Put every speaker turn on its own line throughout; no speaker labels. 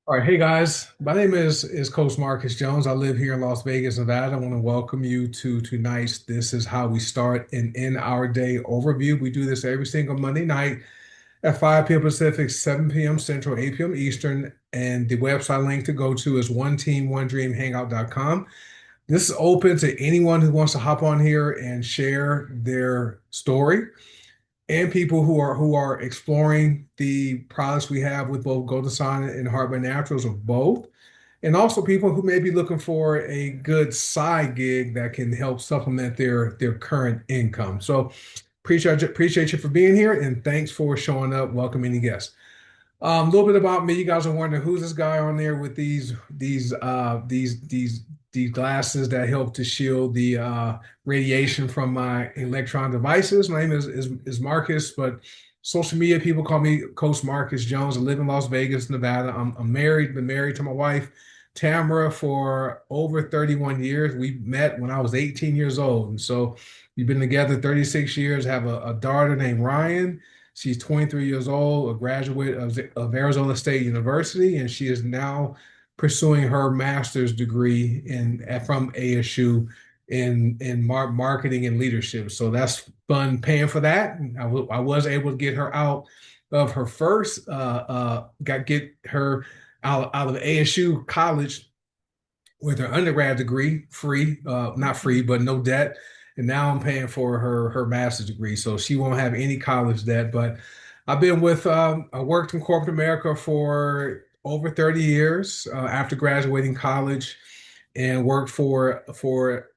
All right, hey guys. My name is Coach Marcus Jones. I live here in Las Vegas, Nevada. I want to welcome you to tonight's This Is How We Start and End Our Day overview. We do this every single Monday night at 5 p.m. Pacific, 7 p.m. Central, 8 p.m. Eastern. And the website link to go to is oneteamonedreamhangout.com. This is open to anyone who wants to hop on here and share their story and people who are exploring the products we have with both Golden Sign and Heart by Naturals or both. And also people who may be looking for a good side gig that can help supplement their current income. So appreciate you for being here and thanks for showing up. Welcome any guests. A little bit about me. You guys are wondering who's this guy on there with these glasses that help to shield the radiation from my electron devices. My name is Marcus, but social media people call me Coach Marcus Jones. I live in Las Vegas, Nevada. I'm married. Been married to my wife Tamara for over 31 years. We met when I was 18 years old, and so we've been together 36 years. Have a daughter named Ryan. She's 23 years old, a graduate of Arizona State University, and she is now pursuing her master's degree from ASU in marketing and leadership. So that's fun paying for that. I was able to get her out of her first, get her out of ASU college with her undergrad degree free, not free, but no debt. And now I'm paying for her master's degree. So she won't have any college debt. But I worked in corporate America for over 30 years after graduating college and worked for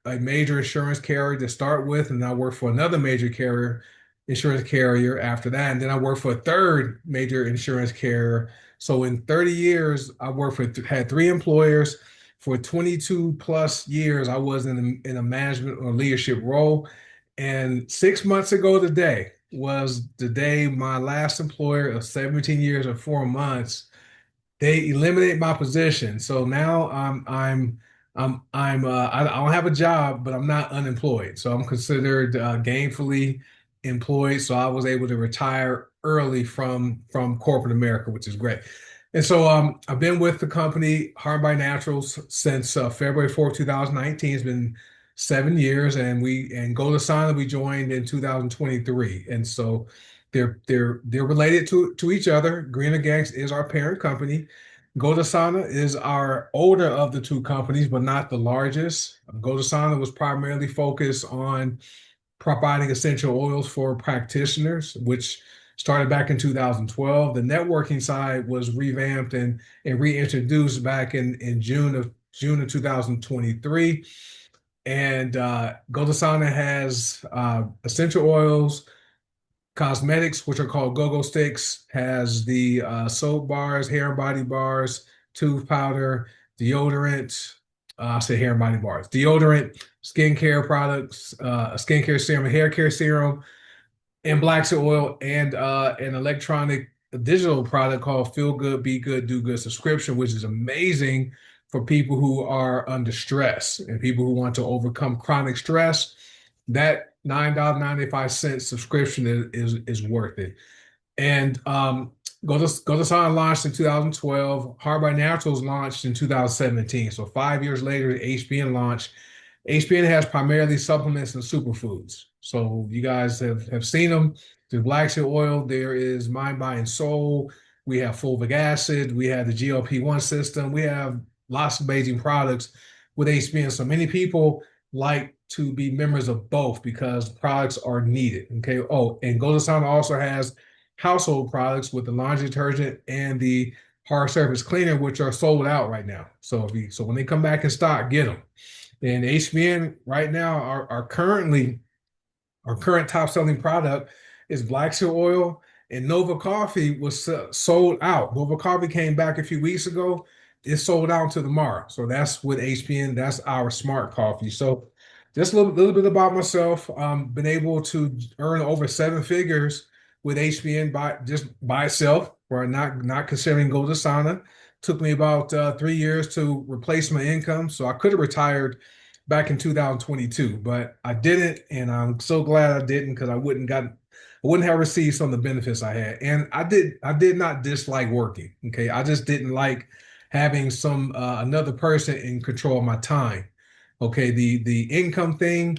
a major insurance carrier to start with. And I worked for another major insurance carrier after that. And then I worked for a third major insurance carrier. So in 30 years, had three employers. For 22 plus years, I was in a management or leadership role. And 6 months ago today was the day my last employer of 17 years and 4 months, they eliminated my position. So now I don't have a job, but I'm not unemployed. So I'm considered gainfully employed. So I was able to retire early from corporate America, which is great. And so I've been with the company Harm by Naturals since February 4th, 2019. It's been 7 years, and Golden Sign we joined in 2023. And so they're related to each other. Greener Gangs is our parent company. Goldasana is our older of the two companies, but not the largest. Goldasana was primarily focused on providing essential oils for practitioners, which started back in 2012. The networking side was revamped and reintroduced back in June of 2023. And Goldasana has essential oils, cosmetics, which are called go-go sticks, has the soap bars, hair and body bars, tooth powder, deodorant. I say hair and body bars, deodorant, skincare products, a skincare serum, a hair care serum, and black seed oil, and an electronic digital product called Feel Good, Be Good, Do Good subscription, which is amazing for people who are under stress and people who want to overcome chronic stress. That $9.95 subscription is worth it. And Go to Sign launched in 2012. Hard by Naturals launched in 2017. So 5 years later, HBN launched. HBN has primarily supplements and superfoods. So you guys have seen them. There's black seed oil. There is Mind, Body, and Soul. We have fulvic acid. We have the GLP-1 system. We have lots of amazing products with HBN. So many people like to be members of both because products are needed. Okay. Oh, and Golden Sun also has household products with the laundry detergent and the hard surface cleaner, which are sold out right now. So when they come back in stock, get them. And HBN right now, our current top selling product is black seed oil, and Nova Coffee was sold out. Nova Coffee came back a few weeks ago. It's sold out until tomorrow. So that's with HBN. That's our smart coffee. So just a little bit about myself. Been able to earn over seven figures with HBN by itself, or not considering Golden Sana. Took me about 3 years to replace my income. So I could have retired back in 2022, but I didn't, and I'm so glad I didn't because I wouldn't have received some of the benefits I had. And I did not dislike working. Okay. I just didn't like having some another person in control of my time. Okay, the income thing,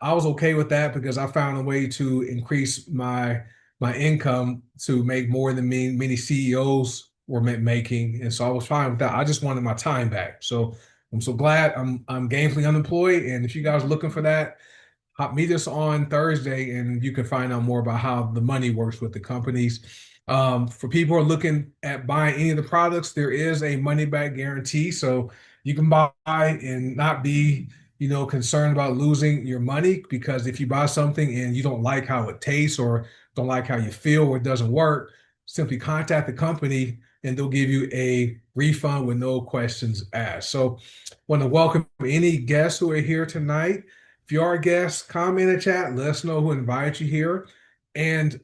I was okay with that because I found a way to increase my income to make more than many CEOs were making, and so I was fine with that. I just wanted my time back. So I'm so glad I'm gainfully unemployed. And if you guys are looking for that, meet us on Thursday, and you can find out more about how the money works with the companies. For people who are looking at buying any of the products, there is a money back guarantee, so you can buy and not be, concerned about losing your money. Because if you buy something and you don't like how it tastes or don't like how you feel or it doesn't work, simply contact the company and they'll give you a refund with no questions asked. So, want to welcome any guests who are here tonight. If you are a guest, comment in the chat. Let us know who invited you here. And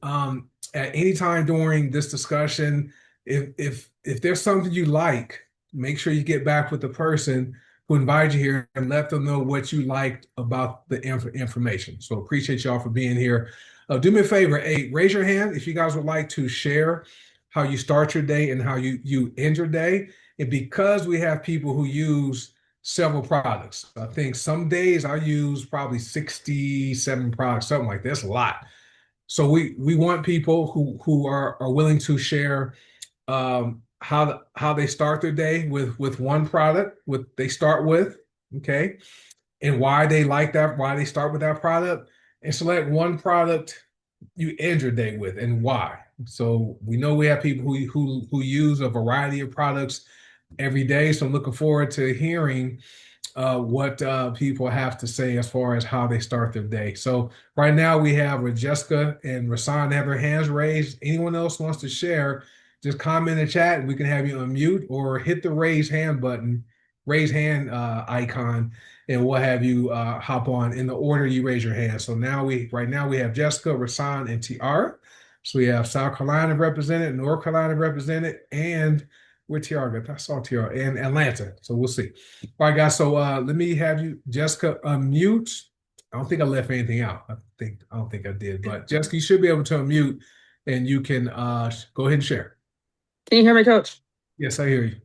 at any time during this discussion, if there's something you like, make sure you get back with the person who invited you here and let them know what you liked about the information. So appreciate y'all for being here. Do me a favor, hey, raise your hand if you guys would like to share how you start your day and how you end your day. And because we have people who use several products. I think some days I use probably 67 products, something like that. That's a lot. So we want people who are willing to share how they start their day with one product, what they start with, okay, and why they like that, why they start with that product, and select one product you end your day with and why. So we know we have people who use a variety of products every day. So I'm looking forward to hearing what people have to say as far as how they start their day. So right now we have Jessica and Rasan have their hands raised. Anyone else wants to share, just comment in the chat and we can have you unmute or hit the raise hand button, raise hand icon, and we'll have you hop on in the order you raise your hand. So right now we have Jessica, Rasan, and Tiara. So we have South Carolina represented, North Carolina represented, and where Tiara? I saw Tiara and Atlanta. So we'll see. All right, guys. So let me have you, Jessica, unmute. I don't think I left anything out. I don't think I did. But Jessica, you should be able to unmute, and you can go ahead and share.
Can you hear me, Coach?
Yes, I hear you.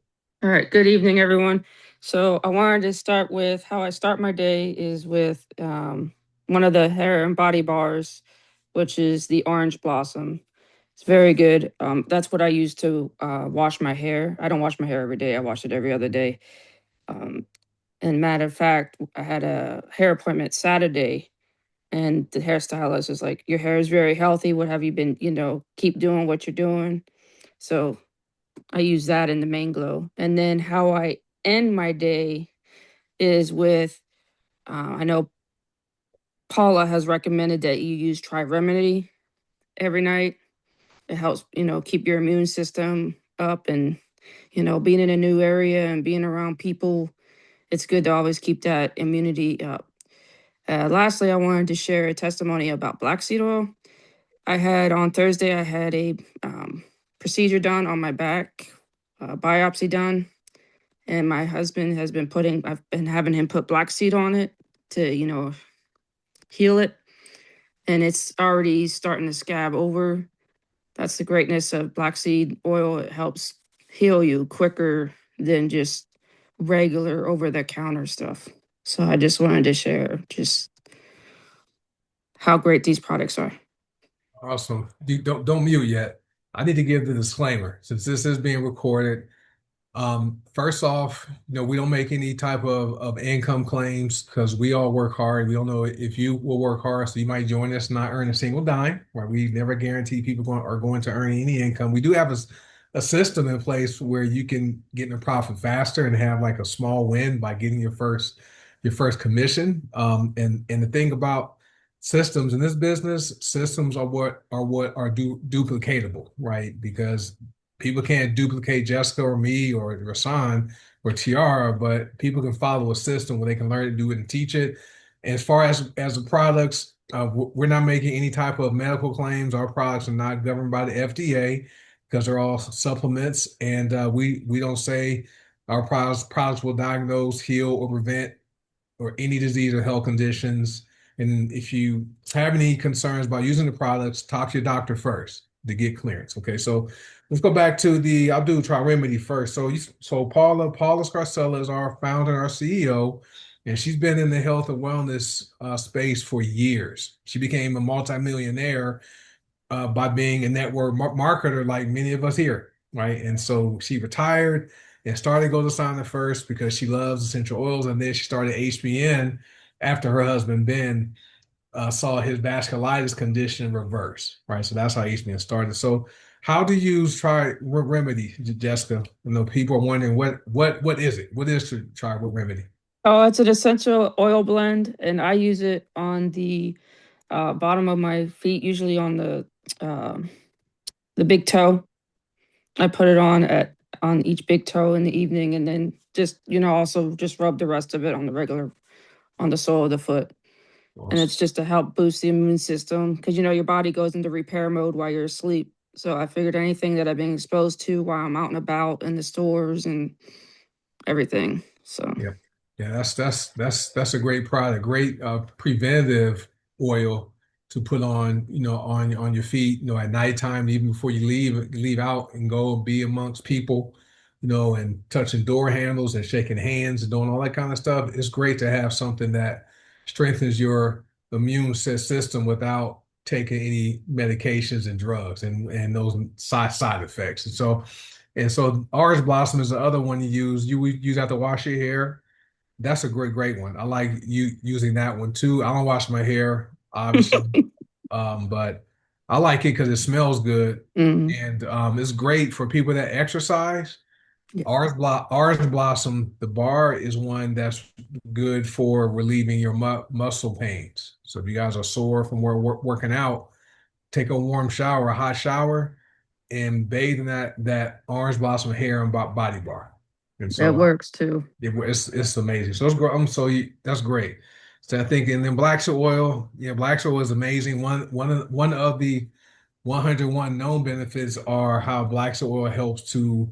All right. Good evening, everyone. So I wanted to start with how I start my day is with one of the hair and body bars, which is the Orange Blossom. It's very good. That's what I use to wash my hair. I don't wash my hair every day. I wash it every other day. And matter of fact, I had a hair appointment Saturday, and the hairstylist was like, "Your hair is very healthy. What have you been, keep doing what you're doing." So I use that in the main glow. And then how I end my day is with, I know Paula has recommended that you use Tri-Remedy every night. It helps, keep your immune system up and, being in a new area and being around people, it's good to always keep that immunity up. Lastly, I wanted to share a testimony about black seed oil. On Thursday, I had a procedure done on my back, biopsy done. And my husband I've been having him put black seed on it to, heal it. And it's already starting to scab over. That's the greatness of black seed oil. It helps heal you quicker than just regular over the counter stuff. So I just wanted to share just how great these products are.
Awesome. Don't mute yet. I need to give the disclaimer since this is being recorded. First off, we don't make any type of income claims because we all work hard. We don't know if you will work hard, so you might join us and not earn a single dime. Right? We never guarantee people are going to earn any income. We do have a system in place where you can get in a profit faster and have like a small win by getting your first commission. And the thing about systems in this business, systems are what are duplicatable, right? Because people can't duplicate Jessica or me or Rasan or Tiara, but people can follow a system where they can learn to do it and teach it. And as far as the products, we're not making any type of medical claims. Our products are not governed by the FDA because they're all supplements, and we don't say our products will diagnose, heal, or prevent or any disease or health conditions. And if you have any concerns about using the products, talk to your doctor first to get clearance. Okay, so let's go back to the. I'll do try remedy first. So Paula Scarcella is our founder and our CEO, and she's been in the health and wellness space for years. She became a multimillionaire by being a network marketer like many of us here, right? And so she retired and started Go to Sauna first because she loves essential oils, and then she started HBN after her husband Ben saw his vasculitis condition reverse, right? So that's how HBN started. So how do you try remedy, Jessica? You know, people are wondering what is it? What is to try with remedy?
Oh, it's an essential oil blend, and I use it on the bottom of my feet, usually on um the big toe. I put it on each big toe in the evening, and then just also just rub the rest of it on the regular on the sole of the foot. And
Awesome.
it's just to help boost the immune system because your body goes into repair mode while you're asleep. So I figured anything that I've been exposed to while I'm out and about in the stores and everything. So
Yeah. Yeah, that's a great product, great preventative oil to put on, on your feet, at nighttime, even before you leave out and go and be amongst people, and touching door handles and shaking hands and doing all that kind of stuff. It's great to have something that strengthens your immune system without taking any medications and drugs and those side effects. And so orange blossom is the other one you use. You use that to wash your hair. That's a great one. I like you using that one too. I don't wash my hair, obviously, but I like it because it smells good
mm,
and it's great for people that exercise.
yeah,
Orange blossom, the bar is one that's good for relieving your muscle pains. So if you guys are sore from working out, take a warm shower, a hot shower, and bathe in that orange blossom hair and body bar. And
it
so
works too.
it's amazing. So it's great. That's great. So I think, and then black soy oil, yeah, black soy oil is amazing. One of the 101 known benefits are how black soy oil helps to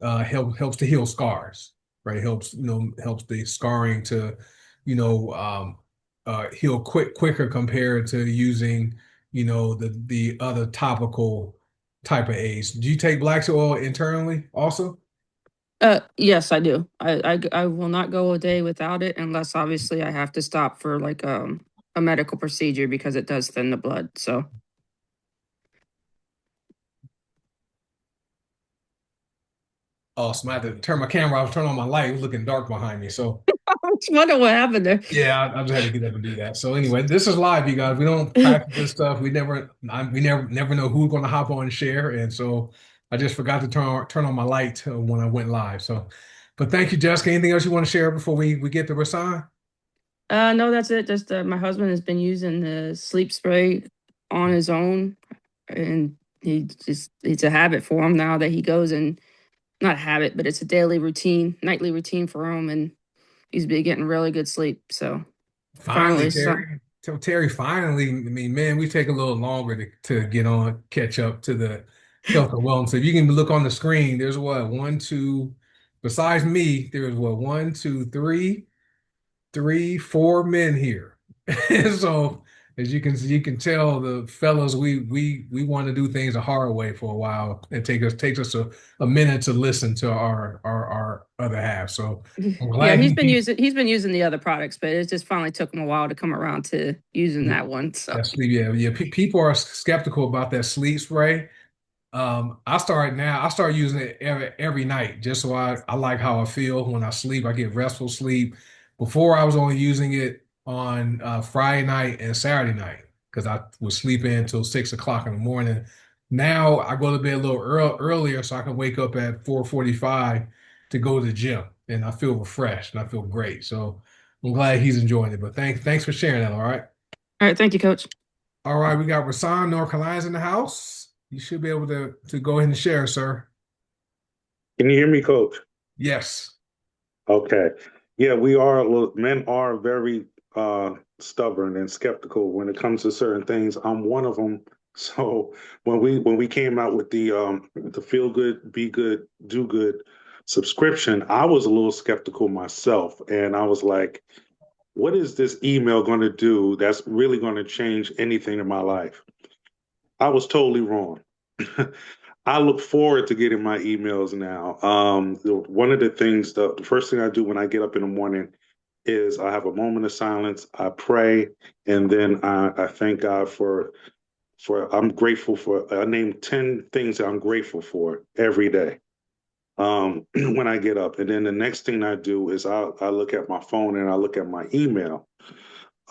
heal scars, right? Helps the scarring to, heal quicker compared to using, the other topical type of aids. Do you take black oil internally also?
Yes, I do. I will not go a day without it unless obviously I have to stop for like a medical procedure because it does thin the blood. So
Awesome. I had to turn my camera off, turn on my light. It was looking dark behind me. So
I was wondering what happened there.
yeah, I just had to get up and do that. So anyway, this is live, you guys. We don't practice this stuff. We never know who's going to hop on and share. And so I just forgot to turn on my light when I went live. So, but thank you, Jessica. Anything else you want to share before we get to Rasan?
No, that's it. Just my husband has been using the sleep spray on his own, and it's a habit for him now that he goes and not a habit, but it's a daily routine, nightly routine for him, and he's been getting really good sleep. So
Finally,
finally,
Terry. So Terry, finally, I mean, man, we take a little longer to get on, catch up to the health and wellness. So if you can look on the screen, there's what, one, two, besides me, there's what, one, two, three, four men here. So as you can tell, the fellas, we want to do things the hard way for a while. It takes us a minute to listen to our other half. So I'm
yeah,
glad he
he's been using the other products, but it just finally took him a while to come around to using
yeah,
that one. So
that sleep. Yeah, yeah. People are skeptical about that sleep spray. I start using it every night just so I like how I feel when I sleep. I get restful sleep. Before I was only using it on Friday night and Saturday night because I would sleep in until 6 o'clock in the morning. Now I go to bed a little earlier so I can wake up at 4:45 to go to the gym and I feel refreshed and I feel great. So I'm glad he's enjoying it. But thanks for sharing that. All right.
all right, thank you, Coach.
All right, we got Rasan, North Carolina's in the house. You should be able to go ahead and share, sir.
Can you hear me, Coach?
Yes.
Okay. Yeah, men are very stubborn and skeptical when it comes to certain things. I'm one of them. So when we came out with the Feel Good, Be Good, Do Good subscription, I was a little skeptical myself, and I was like, what is this email going to do that's really going to change anything in my life? I was totally wrong. I look forward to getting my emails now. One of the things, the first thing I do when I get up in the morning is I have a moment of silence. I pray, and then I thank God for I'm grateful for. I name 10 things that I'm grateful for every day. When I get up, and then the next thing I do is I look at my phone and I look at my email.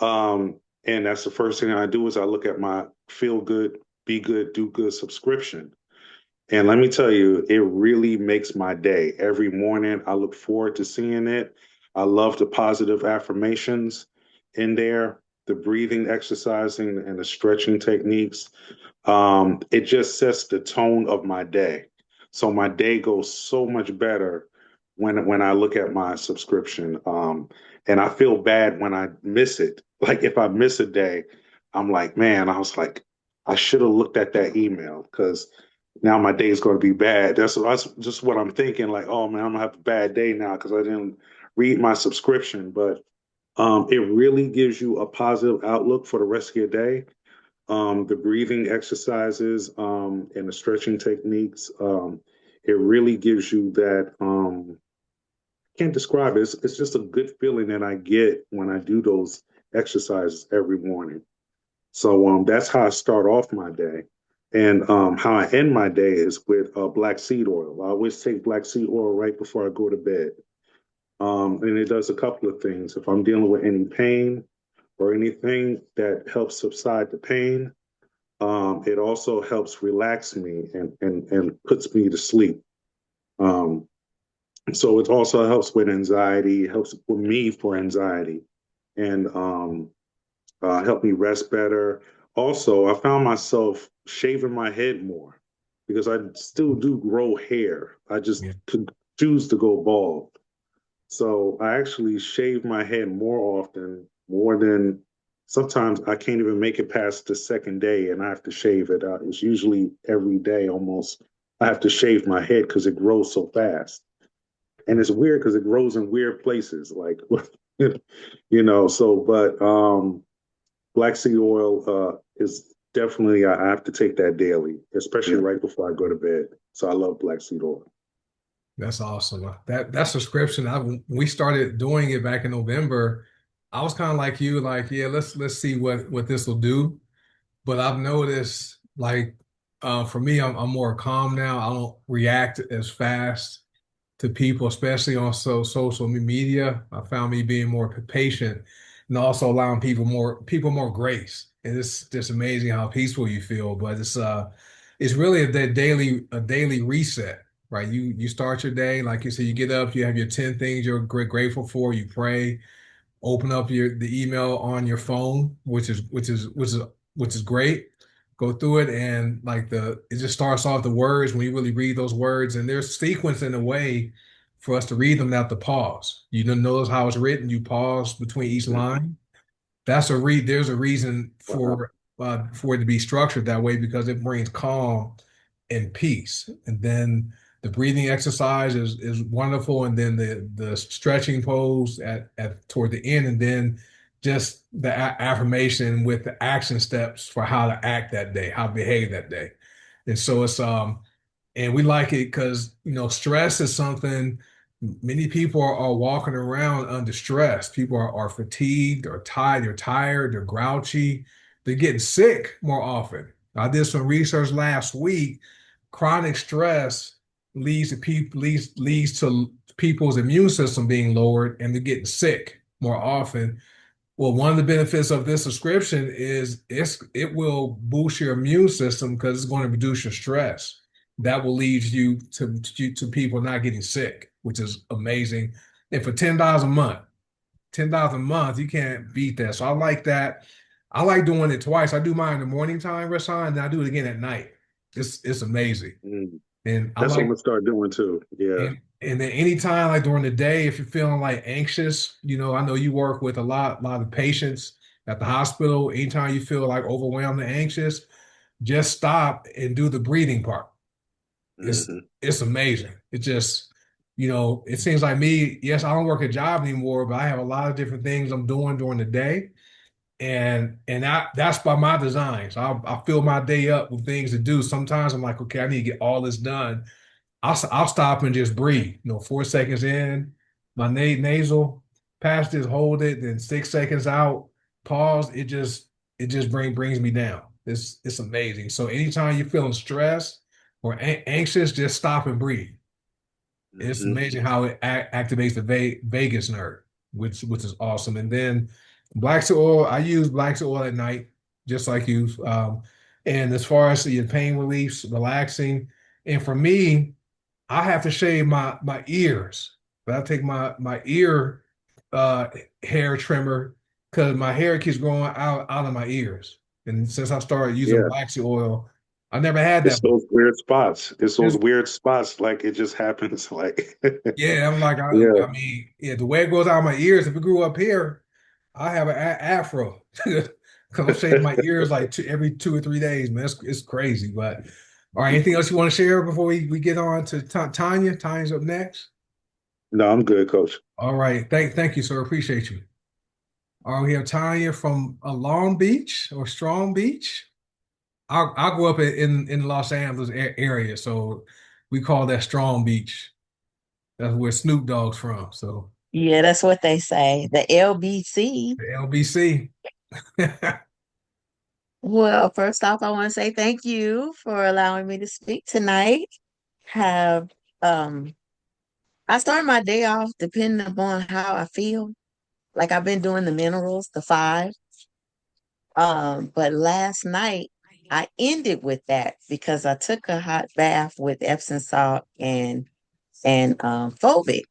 And that's the first thing I do is I look at my feel good, be good, do good subscription. And let me tell you, it really makes my day. Every morning, I look forward to seeing it. I love the positive affirmations in there, the breathing, exercising, and the stretching techniques. It just sets the tone of my day. So my day goes so much better when I look at my subscription. And I feel bad when I miss it. Like if I miss a day, I'm like, man, I was like, I should have looked at that email because now my day is going to be bad. That's just what I'm thinking. Like, oh man, I'm gonna have a bad day now because I didn't read my subscription. But it really gives you a positive outlook for the rest of your day. The breathing exercises and the stretching techniques, it really gives you that. Can't describe it. It's just a good feeling that I get when I do those exercises every morning. So that's how I start off my day. And how I end my day is with black seed oil. I always take black seed oil right before I go to bed. And it does a couple of things. If I'm dealing with any pain or anything that helps subside the pain, it also helps relax me and puts me to sleep. Um, so it also helps with anxiety, helps with me for anxiety, and help me rest better. Also, I found myself shaving my head more because I still do grow hair. I just
Yeah.
could choose to go bald. So I actually shave my head more often, more than sometimes I can't even make it past the second day and I have to shave it. It's usually every day almost. I have to shave my head because it grows so fast. And it's weird because it grows in weird places, like, but black seed oil is definitely, I have to take that daily, especially
Yeah.
right before I go to bed. So I love black seed oil.
That's awesome. That subscription, when we started doing it back in November, I was kind of like you, like, yeah, let's see what this will do. But I've noticed, like, for me, I'm more calm now. I don't react as fast to people, especially on social media. I found me being more patient and also allowing people more grace. And it's just amazing how peaceful you feel. But it's really a daily reset, right? You start your day, like you said, you get up, you have your 10 things you're grateful for, you pray, open up the email on your phone, which is great. Go through it and like it just starts off the words when you really read those words and there's sequence in a way for us to read them without the pause. You don't notice how it's written, you pause between each
Mhm.
line. There's a reason
Wow.
for it to be structured that way because it brings calm and peace. And then the breathing exercise is wonderful, and then the stretching pose at toward the end, and then just the affirmation with the action steps for how to act that day, how to behave that day. And so it's and we like it because stress is something many people are walking around under stress. People are fatigued or tired, they're grouchy, they're getting sick more often. I did some research last week. Chronic stress leads to people's immune system being lowered and they're getting sick more often. Well, one of the benefits of this subscription is it will boost your immune system because it's going to reduce your stress. That will lead you to people not getting sick, which is amazing. And for $10 a month, you can't beat that. So I like that. I like doing it twice. I do mine in the morning time, Rasan, and I do it again at night. It's amazing.
Mm.
And I
That's what I'm
like
gonna start doing too. Yeah.
and then anytime, like during the day, if you're feeling like anxious, I know you work with a lot of patients at the hospital. Anytime you feel like overwhelmed and anxious, just stop and do the breathing part. It's
Hmm.
it's amazing. It just, it seems like me, yes, I don't work a job anymore, but I have a lot of different things I'm doing during the day. and that's by my design. So I fill my day up with things to do. Sometimes I'm like, okay, I need to get all this done. I'll stop and just breathe. 4 seconds in, my nasal, pass this, hold it, then 6 seconds out, pause. It just brings me down. It's amazing. So anytime you're feeling stressed or anxious, just stop and breathe. It's
Hmm.
amazing how it activates the vagus nerve, which is awesome. And then black seed oil, I use black seed oil at night, just like you. And as far as the pain relief, relaxing, and for me, I have to shave my ears. But I take my ear uh, hair trimmer because my hair keeps growing out of my ears. And since I started using
Yeah.
black seed oil, I never had
It's
that before.
those weird spots. It's those
It's
weird spots. Like it just happens. Like,
Yeah, I'm like,
yeah.
I mean, yeah, the way it grows out of my ears, if it grew up here, I have an afro because I'm shaving my ears like every 2 or 3 days, man. It's crazy. But all right, anything else you want to share before we get on to Tanya? Tanya's up next.
No, I'm good, coach.
All right, thank you, sir. Appreciate you. All right, we have Tanya from Long Beach or Strong Beach. I grew up in Los Angeles area, so we call that Strong Beach. That's where Snoop Dogg's from. So
Yeah, that's what they say. The LBC.
the LBC.
Well, first off, I want to say thank you for allowing me to speak tonight. Have I start my day off depending upon how I feel. Like I've been doing the minerals, the five. But last night I ended with that because I took a hot bath with Epsom salt and phobic,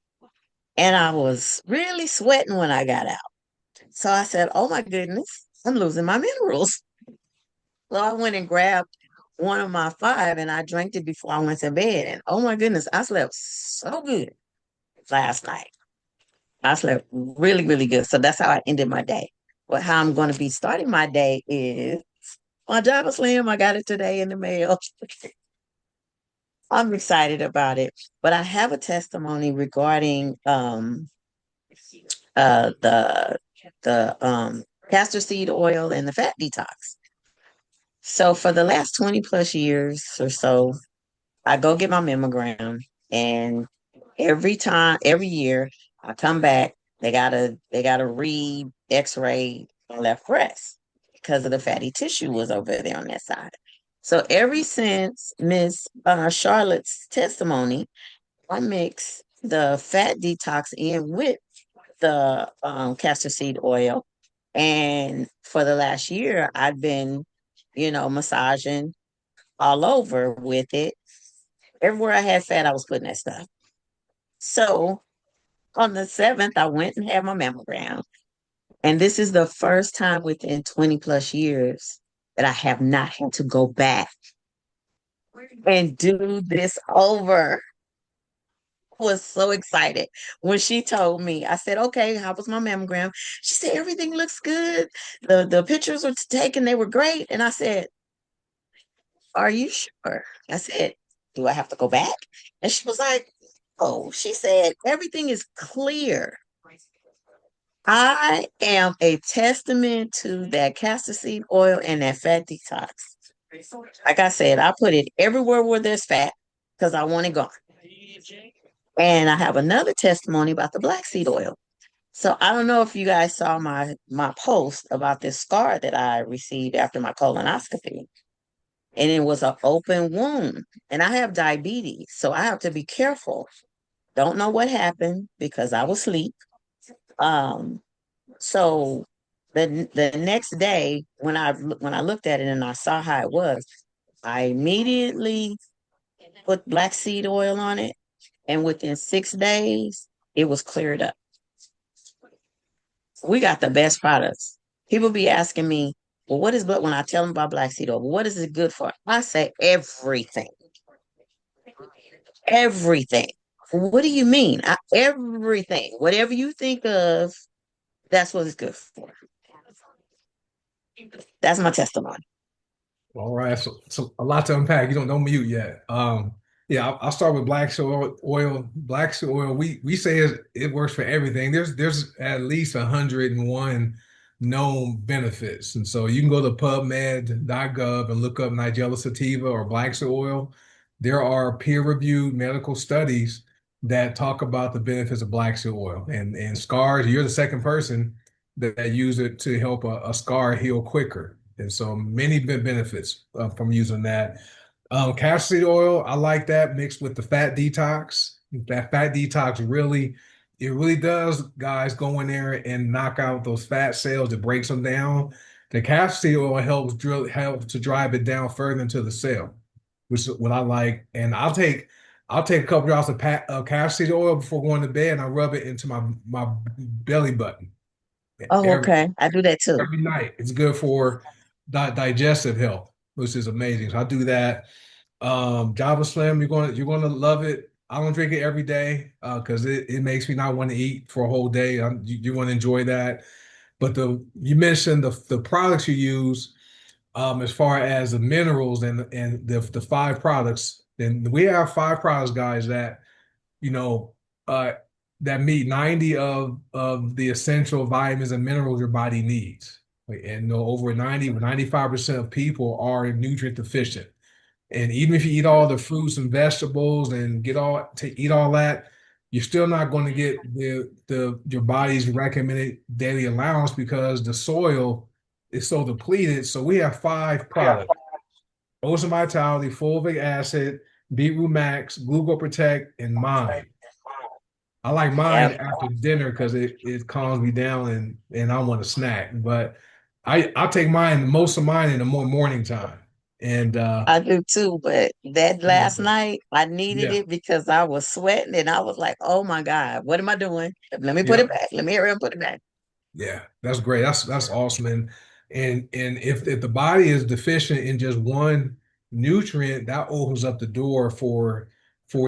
and I was really sweating when I got out. So I said, "Oh my goodness, I'm losing my minerals." So I went and grabbed one of my five and I drank it before I went to bed. And oh my goodness, I slept so good last night. I slept really, really good. So that's how I ended my day. But how I'm going to be starting my day is my Java Slim. I got it today in the mail. I'm excited about it. But I have a testimony regarding the castor seed oil and the fat detox. So for the last 20 plus years or so, I go get my mammogram, and every year, I come back. They gotta read X-ray my left breast because of the fatty tissue was over there on that side. So ever since Miss Charlotte's testimony, I mix the fat detox in with the castor seed oil, and for the last year, I've been, massaging all over with it. Everywhere I had fat, I was putting that stuff. So on the 7th, I went and had my mammogram. And this is the first time within 20 plus years that I have not had to go back and do this over. I was so excited when she told me. I said, "Okay, how was my mammogram?" She said, "Everything looks good. The pictures were taken, they were great." And I said, "Are you sure?" I said, "Do I have to go back?" And she was like, "Oh," she said, "Everything is clear." I am a testament to that castor seed oil and that fat detox. Like I said, I put it everywhere where there's fat because I want it gone. And I have another testimony about the black seed oil. So I don't know if you guys saw my post about this scar that I received after my colonoscopy. And it was an open wound. And I have diabetes, so I have to be careful. Don't know what happened because I was asleep. Um, so the next day when I looked at it and I saw how it was, I immediately put black seed oil on it, and within 6 days, it was cleared up. We got the best products. People be asking me, "Well, what is but when I tell them about black seed oil, what is it good for?" I say everything. Everything. What do you mean? Everything. Whatever you think of, that's what it's good for. That's my testimony.
All right, so a lot to unpack. You don't mute yet. Yeah, I'll start with black soil oil. Black soil oil, we say it works for everything. There's at least 101 known benefits. And so you can go to PubMed.gov and look up Nigella sativa or black seed oil. There are peer-reviewed medical studies that talk about the benefits of black seed oil. And scars, you're the second person that use it to help a scar heal quicker. And so many benefits from using that. Castor seed oil, I like that mixed with the fat detox. That fat detox really, it really does, guys, go in there and knock out those fat cells. It breaks them down. The castor seed oil helps to drive it down further into the cell, which is what I like. And I'll take a couple drops of castor seed oil before going to bed, and I rub it into my belly button
Oh,
every
okay. I do that too.
every night. It's good for digestive health, which is amazing. So I do that. Java Slim, you're gonna love it. I don't drink it every day because it makes me not want to eat for a whole day. You want to enjoy that. But you mentioned the products you use as far as the minerals and the five products. And we have five products, guys, that you know, uh, that meet 90 of the essential vitamins and minerals your body needs. Like, and over 90 or 95% of people are nutrient deficient. And even if you eat all the fruits and vegetables and eat all that, you're still not going to get the your body's recommended daily allowance because the soil is so depleted. So we have five products: Ocean Vitality, fulvic acid, Beetroot Max, Gluco Protect, and Mind. I like
Yeah,
mine after dinner because it calms me down and I want a snack. But I'll take most of mine in the morning time. And
I do too. But that
yeah,
last night, I needed
yeah,
it because I was sweating and I was like, oh my God, what am I doing? Let me put
yeah.
it back. Let me hurry and put it back.
Yeah, that's great. That's awesome. And if the body is deficient in just one nutrient, that opens up the door for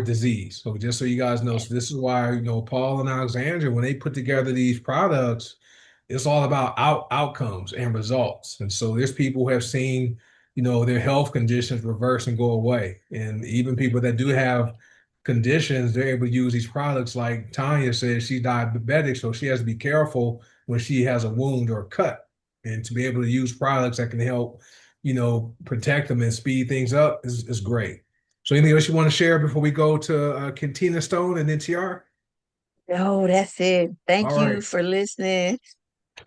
disease. So just so you guys know, so this is why Paul and Alexandra, when they put together these products, it's all about outcomes and results. And so there's people who have seen, their health conditions reverse and go away. And even people that do have conditions, they're able to use these products. Like Tanya says, she's diabetic, so she has to be careful when she has a wound or a cut. And to be able to use products that can help, protect them and speed things up is great. So anything else you want to share before we go to Cantina Stone and NTR?
No, that's it. Thank
All
you
right.
for listening.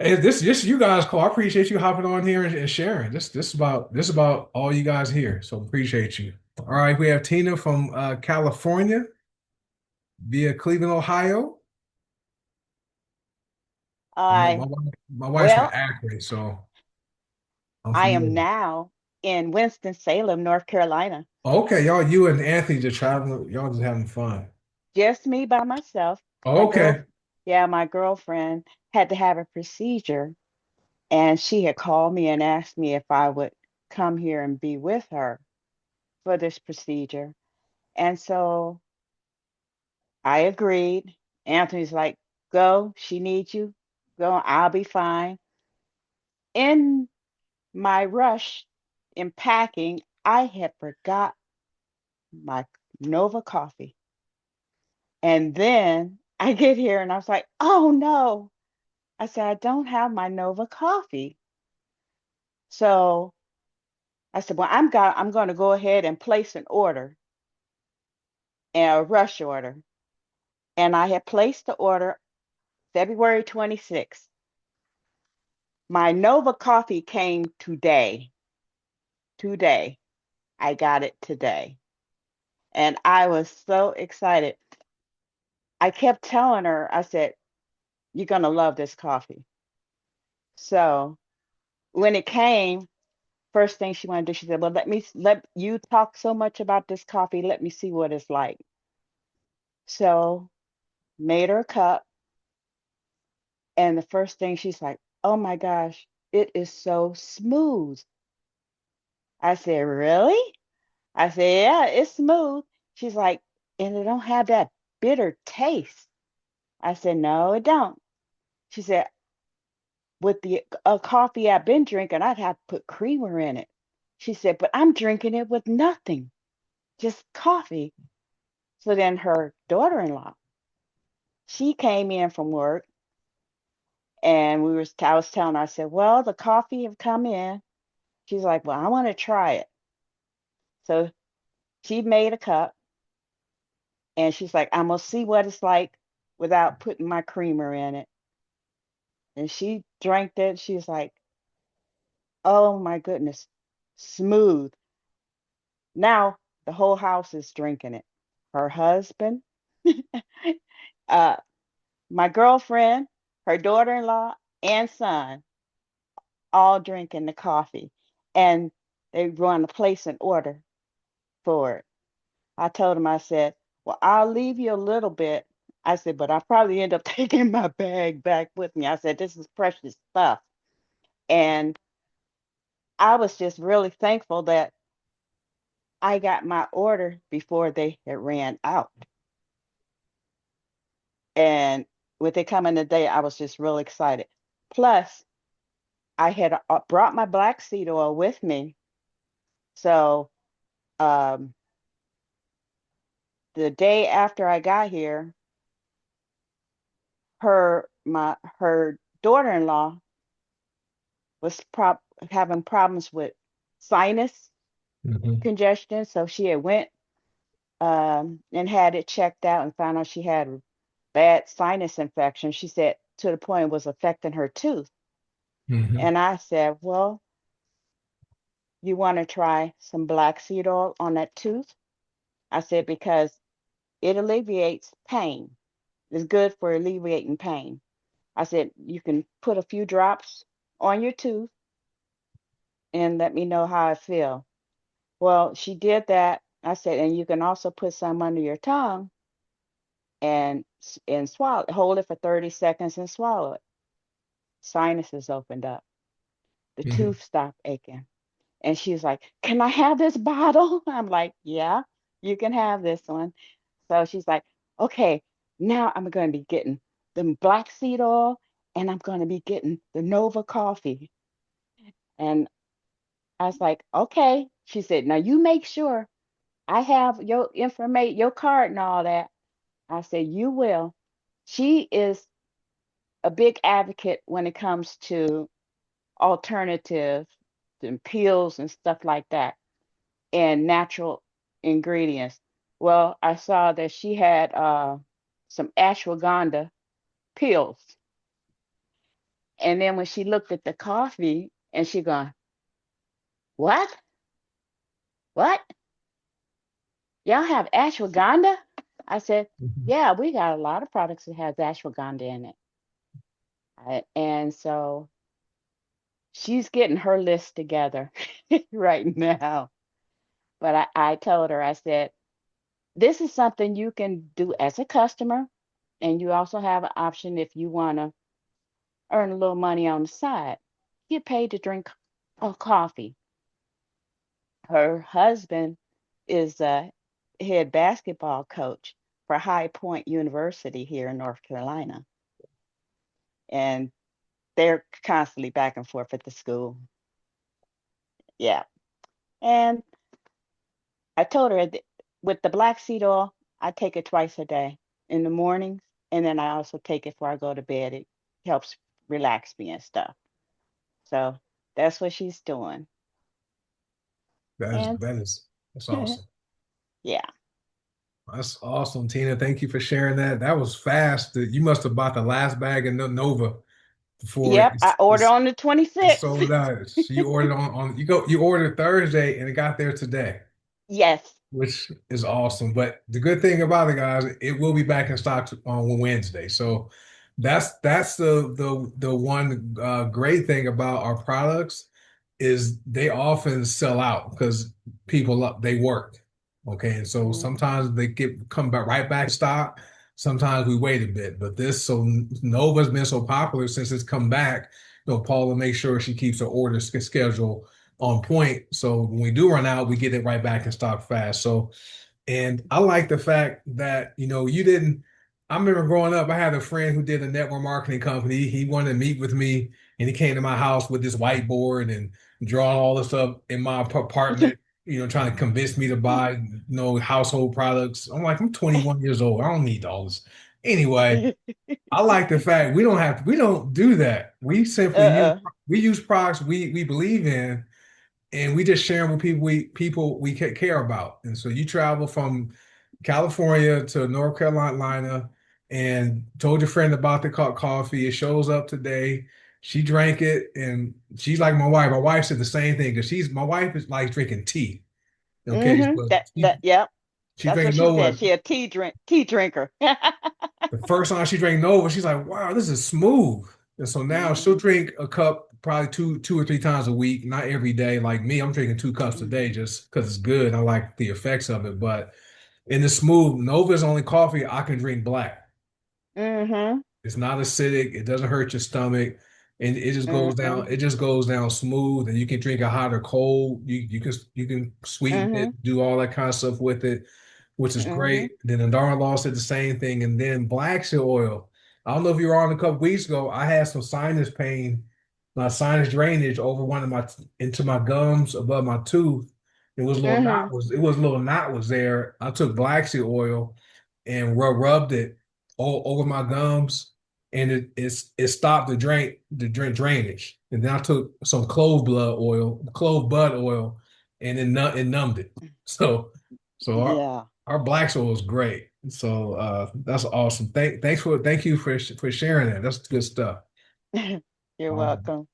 Hey, this you guys call. I appreciate you hopping on here and sharing. This about all you guys here. So appreciate you. All right, we have Tina from California via Cleveland, Ohio. My my
I
wife, my wife's from
well,
Akron, so I'm
I
familiar.
am now in Winston-Salem, North Carolina.
Okay, y'all, you and Anthony just traveling. Y'all just having fun.
Just me by myself. My girl,
Okay.
yeah, my girlfriend had to have a procedure, and she had called me and asked me if I would come here and be with her for this procedure. And so I agreed. Anthony's like, "Go, she needs you. Go, I'll be fine." In my rush in packing, I had forgot my Nova coffee. And then I get here and I was like, oh no. I said, I don't have my Nova coffee. So I said, well, I'm going to go ahead and place an order, a rush order. And I had placed the order February 26th. My Nova coffee came today. Today. I got it today. And I was so excited. I kept telling her, I said, you're going to love this coffee. So when it came, first thing she wanted to do, she said, well, let you talk so much about this coffee. Let me see what it's like. So made her a cup. And the first thing she's like, oh my gosh, it is so smooth. I said, really? I said, yeah, it's smooth. She's like, and it don't have that bitter taste. I said, no, it don't. She said, with the coffee I've been drinking, I'd have to put creamer in it. She said, but I'm drinking it with nothing, just coffee. So then her daughter in law, she came in from work And I was telling her, I said, well, the coffee have come in. She's like, well, I want to try it. So she made a cup and she's like, I'm gonna see what it's like without putting my creamer in it. And she drank it. She's like, oh my goodness, smooth. Now the whole house is drinking it. Her husband, uh, my girlfriend, her daughter-in-law, and son all drinking the coffee. And they want to place an order for it. I told him, I said, well, I'll leave you a little bit. I said, but I'll probably end up taking my bag back with me. I said, this is precious stuff. And I was just really thankful that I got my order before they had ran out. And with it coming today, I was just real excited. Plus, I had brought my black seed oil with me. So um, the day after I got here, her daughter-in-law was having problems with sinus
Hmm.
congestion, so she had went and had it checked out and found out she had bad sinus infection. She said to the point it was affecting her tooth.
Hmm.
And I said, well, you want to try some black seed oil on that tooth? I said, because it alleviates pain. It's good for alleviating pain. I said, you can put a few drops on your tooth and let me know how I feel. Well, she did that. I said, and you can also put some under your tongue and swallow, hold it for 30 seconds and swallow it. Sinuses opened up. The
Hmm.
tooth stopped aching. And she's like, can I have this bottle? I'm like, yeah, you can have this one. So she's like, okay, now I'm going to be getting the black seed oil and I'm going to be getting the Nova coffee. And I was like, okay. She said, now you make sure I have your information, your card and all that. I said, you will. She is a big advocate when it comes to alternatives and pills and stuff like that and natural ingredients. Well, I saw that she had some ashwagandha pills. And then when she looked at the coffee and she gone, what? What? Y'all have ashwagandha? I said, yeah, we got a lot of products that has ashwagandha in it. And so she's getting her list together right now. But I told her, I said, this is something you can do as a customer. And you also have an option if you want to earn a little money on the side. Get paid to drink coffee. Her husband is a head basketball coach for High Point University here in North Carolina. And they're constantly back and forth at the school. Yeah. And I told her that with the black seed oil, I take it twice a day in the mornings, and then I also take it before I go to bed. It helps relax me and stuff. So that's what she's doing.
That is
And
that is that's awesome.
yeah.
That's awesome, Tina. Thank you for sharing that. That was fast. You must have bought the last bag of Nova before
Yep. I ordered on the
it's
26th.
sold out. You ordered on you ordered Thursday and it got there today,
Yes.
which is awesome. But the good thing about it, guys, it will be back in stock on Wednesday. So that's the one great thing about our products is they often sell out because they work. Okay, and so
Mhm.
sometimes they get come back right back in stock. Sometimes we wait a bit, but Nova's been so popular since it's come back. Paula makes sure she keeps her order schedule on point. So when we do run out, we get it right back in stock fast. So, and I like the fact that, you didn't. I remember growing up, I had a friend who did a network marketing company. He wanted to meet with me and he came to my house with this whiteboard and drawing all this up in my apartment, trying to convince me to buy, household products. I'm like, I'm 21 years old. I don't need all this. Anyway, I like the fact we don't do that. We simply
Uh-uh.
use products we believe in, and we just share them with people we care about. And so you travel from California to North Carolina and told your friend about the coffee. It shows up today. She drank it, and she's like my wife. My wife said the same thing because she's my wife is like drinking tea. Okay,
Mm-hmm.
but
Yep.
she
That's what
drank
she said.
Nova.
She a tea drinker.
The first time she drank Nova, she's like, "Wow, this is smooth." And so now she'll
Mm-hmm.
drink a cup probably two or three times a week, not every day. Like me, I'm drinking 2 cups a
Mm-hmm.
day just because it's good. I like the effects of it. But in the smooth, Nova is only coffee I can drink black.
Mm-hmm.
It's not acidic. It doesn't hurt your stomach, and it just goes
Mm-hmm.
down. It just goes down smooth, and you can drink it hot or cold. You can sweeten
Mm-hmm.
it, do all that kind of stuff with it, which is
Mm-hmm.
great. Then the daughter-in-law said the same thing, and then black seed oil. I don't know if you were on a couple weeks ago. I had some sinus pain, my sinus drainage over one of my into my gums above my tooth.
Mm-hmm.
It was a little knot was there. I took black seed oil and rubbed it all over my gums, and it stopped the drainage. And then I took some clove bud oil, and it numbed it. So so
Yeah.
our black soil is great. So that's awesome. Thank you for sharing that. That's good stuff.
You're
Um,
welcome.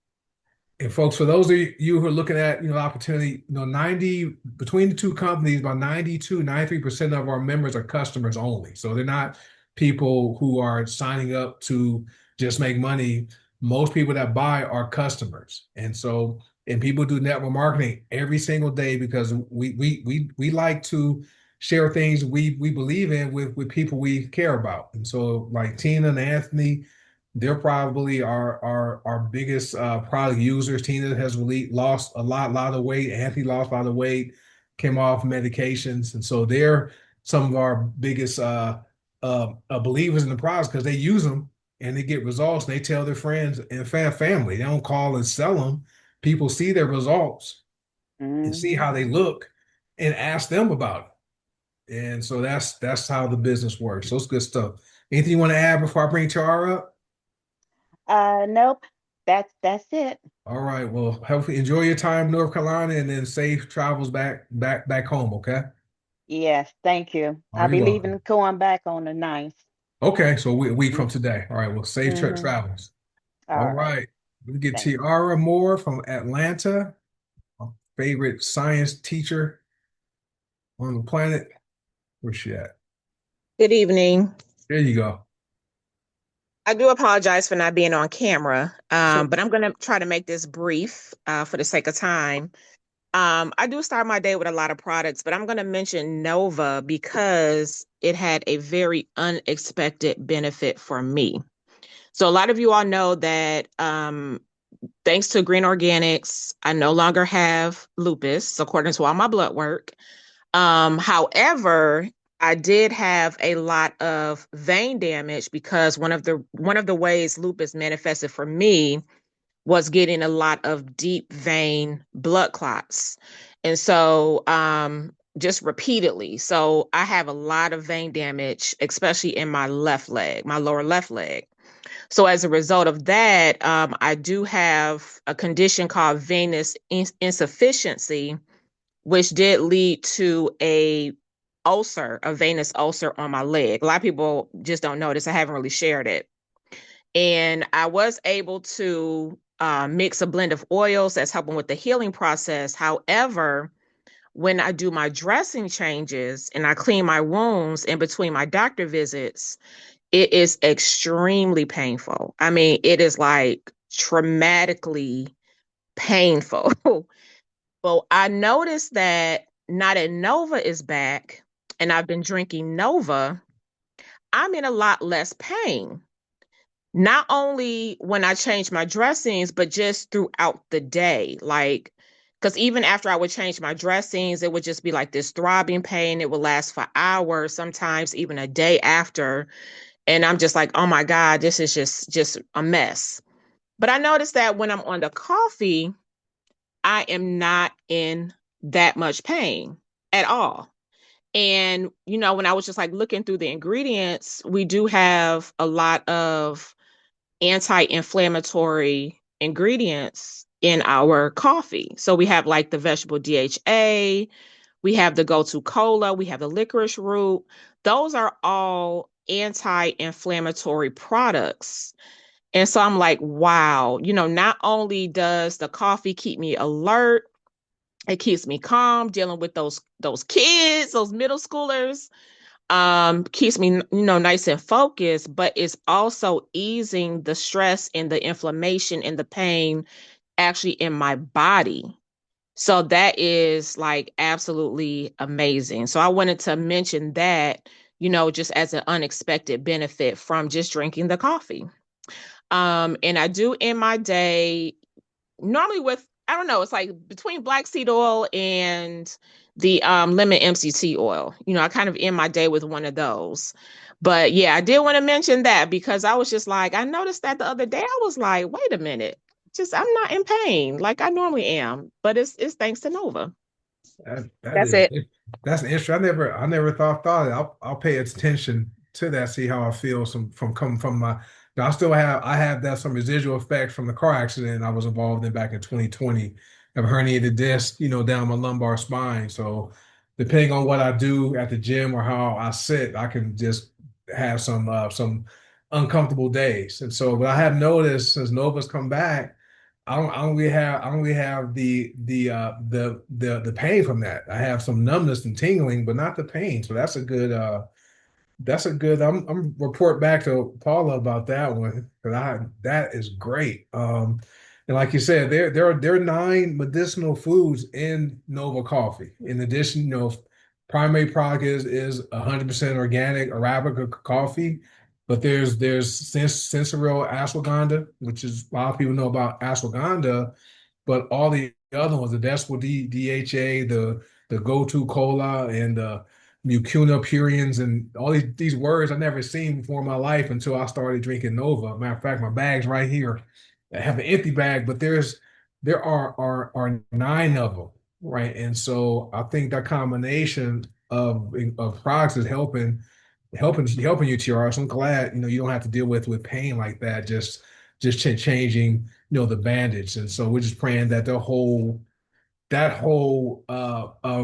and folks, for those of you who are looking at, opportunity, 90 between the two companies, about 93% of our members are customers only. So they're not people who are signing up to just make money. Most people that buy are customers. And people do network marketing every single day because we like to share things we believe in with people we care about. And so like Tina and Anthony, they're probably our biggest product users. Tina has really lost lot of weight. Anthony lost a lot of weight, came off medications, and so they're some of our biggest believers in the products because they use them and they get results. And they tell their friends and family. They don't call and sell them. People see their results and see
Mm-hmm.
how they look and ask them about it. And so that's how the business works. So it's good stuff. Anything you want to add before I bring Tara up?
Nope. That's it.
All right. Well, hopefully enjoy your time in North Carolina and then safe travels back home. Okay.
Yes, thank you.
Oh,
I'll
you're
be
welcome.
leaving, going back on the ninth.
Okay. So a week from
Mm-hmm.
today. All right. Well, safe
Mm-hmm.
travels. All
All right.
right. We get
Thanks.
Tiara Moore from Atlanta, my favorite science teacher on the planet. Where's she at?
Good evening.
There you go.
I do apologize for not being on camera,
So,
but I'm going to try to make this brief for the sake of time. I do start my day with a lot of products, but I'm going to mention Nova because it had a very unexpected benefit for me. So, a lot of you all know that thanks to green organics, I no longer have lupus, according to all my blood work. However, I did have a lot of vein damage because one of the ways lupus manifested for me was getting a lot of deep vein blood clots. And so just repeatedly. So I have a lot of vein damage, especially in my left leg, my lower left leg. So as a result of that, I do have a condition called venous insufficiency, which did lead to a venous ulcer on my leg. A lot of people just don't notice. I haven't really shared it. And I was able to mix a blend of oils that's helping with the healing process. However, when I do my dressing changes and I clean my wounds in between my doctor visits, it is extremely painful. I mean, it is like traumatically painful. Well, I noticed that now that Nova is back and I've been drinking Nova, I'm in a lot less pain. Not only when I change my dressings, but just throughout the day. Like, because even after I would change my dressings, it would just be like this throbbing pain. It would last for hours, sometimes even a day after. And I'm just like, oh my God, this is just a mess. But I noticed that when I'm on the coffee, I am not in that much pain at all. And, when I was just like looking through the ingredients, we do have a lot of anti-inflammatory ingredients in our coffee. So we have like the vegetable DHA, we have the go-to cola, we have the licorice root. Those are all anti-inflammatory products. And so I'm like, wow, not only does the coffee keep me alert, it keeps me calm dealing with those kids, those middle schoolers, keeps me, nice and focused, but it's also easing the stress and the inflammation and the pain actually in my body. So that is like absolutely amazing. So I wanted to mention that, just as an unexpected benefit from just drinking the coffee. And I do end my day normally with, I don't know, it's like between black seed oil and the lemon MCT oil. I kind of end my day with one of those. But yeah, I did want to mention that because I was just like, I noticed that the other day. I was like, wait a minute, just I'm not in pain like I normally am, but it's thanks to Nova.
That
That's
is
it.
that's interesting. I never thought it. I'll pay attention to that, see how I feel from coming from my. Now, I have that some residual effects from the car accident I was involved in back in 2020. I've herniated disc, down my lumbar spine. So depending on what I do at the gym or how I sit, I can just have some uncomfortable days. And so what I have noticed since Nova's come back. I don't really have the pain from that. I have some numbness and tingling, but not the pain. So that's a good. I'm report back to Paula about that one because I that is great. And like you said, there are 9 medicinal foods in Nova Coffee. In addition, primary product is 100% organic Arabica coffee, but there's sensoryl ashwagandha, which is a lot of people know about ashwagandha, but all the other ones, the Decibel DHA, the go-to cola, and the mucuna purines, and all these words I never seen before in my life until I started drinking Nova. Matter of fact, my bag's right here. I have an empty bag, but there are 9 of them, right? And so I think that combination of products is helping you, TR. So I'm glad you don't have to deal with pain like that. Just changing the bandage. And so we're just praying that that whole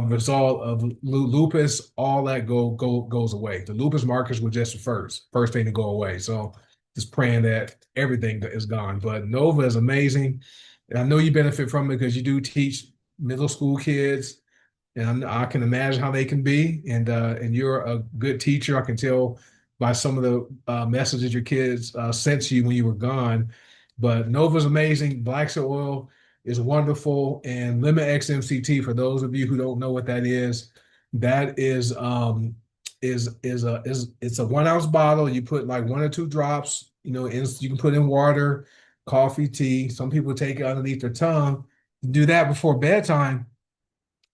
result of lupus, all that goes away. The lupus markers were just the first thing to go away. So just praying that everything is gone. But Nova is amazing. And I know you benefit from it because you do teach middle school kids, and I can imagine how they can be. And you're a good teacher. I can tell by some of the messages your kids sent to you when you were gone. But Nova's amazing. Black seed oil is wonderful, and lemon XMCT. For those of you who don't know what that is it's a 1 ounce bottle. You put like 1 or 2 drops. You can put in water, coffee, tea. Some people take it underneath their tongue. Do that before bedtime,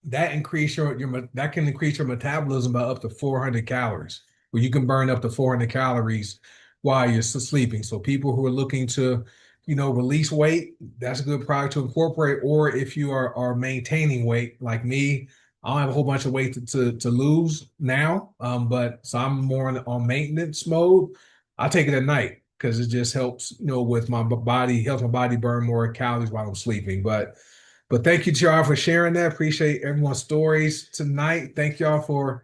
that can increase your metabolism by up to 400 calories, where you can burn up to 400 calories while you're sleeping. So people who are looking to, release weight, that's a good product to incorporate. Or if you are maintaining weight, like me, I don't have a whole bunch of weight to lose now, but so I'm more on maintenance mode. I take it at night because it just helps, with my body, helps my body burn more calories while I'm sleeping. But thank you, y'all, for sharing that. Appreciate everyone's stories tonight. Thank y'all for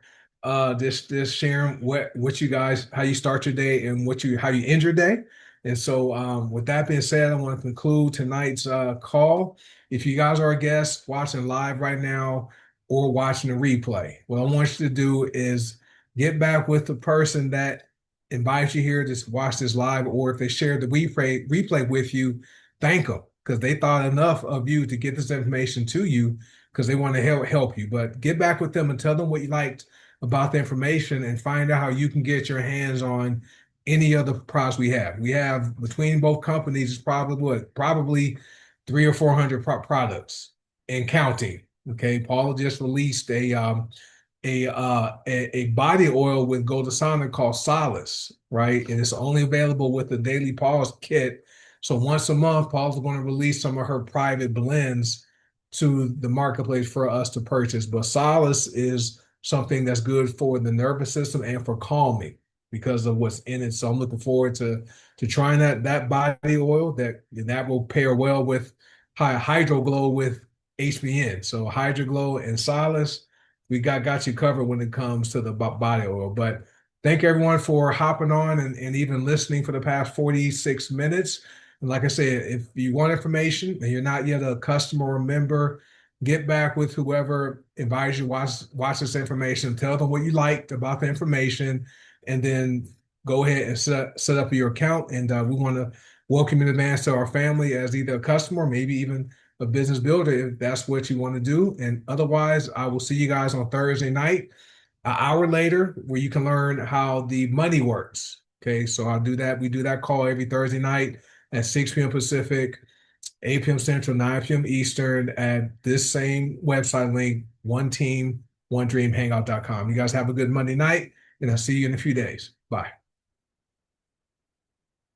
this sharing what you guys, how you start your day and how you end your day. And so with that being said, I want to conclude tonight's call. If you guys are a guest watching live right now or watching the replay, what I want you to do is get back with the person that invites you here to watch this live, or if they shared the replay with you, thank them because they thought enough of you to get this information to you because they want to help you. But get back with them and tell them what you liked about the information and find out how you can get your hands on any other products we have. We have between both companies, it's probably 300 or 400 products and counting. Okay, Paul just released a body oil with Goldasana called Solace, right? And it's only available with the Daily Pause kit. So once a month, Paul's going to release some of her private blends to the marketplace for us to purchase. But Solace is something that's good for the nervous system and for calming because of what's in it. So I'm looking forward to trying that body oil that will pair well with Hydro Glow with HBN. So Hydro Glow and Silas, we got you covered when it comes to the body oil. But thank everyone for hopping on and even listening for the past 46 minutes. And like I said, if you want information and you're not yet a customer or member, get back with whoever invites you watch this information. Tell them what you liked about the information, and then go ahead and set up your account. And we want to welcome in advance to our family as either a customer, maybe even a business builder, if that's what you want to do. And otherwise, I will see you guys on Thursday night, an hour later, where you can learn how the money works. Okay, so I'll do that. We do that call every Thursday night at 6 p.m. Pacific, 8 p.m. Central, 9 p.m. Eastern at this same website link, one team, one dream hangout.com. You guys have a good Monday night, and I'll see you in a few days. Bye.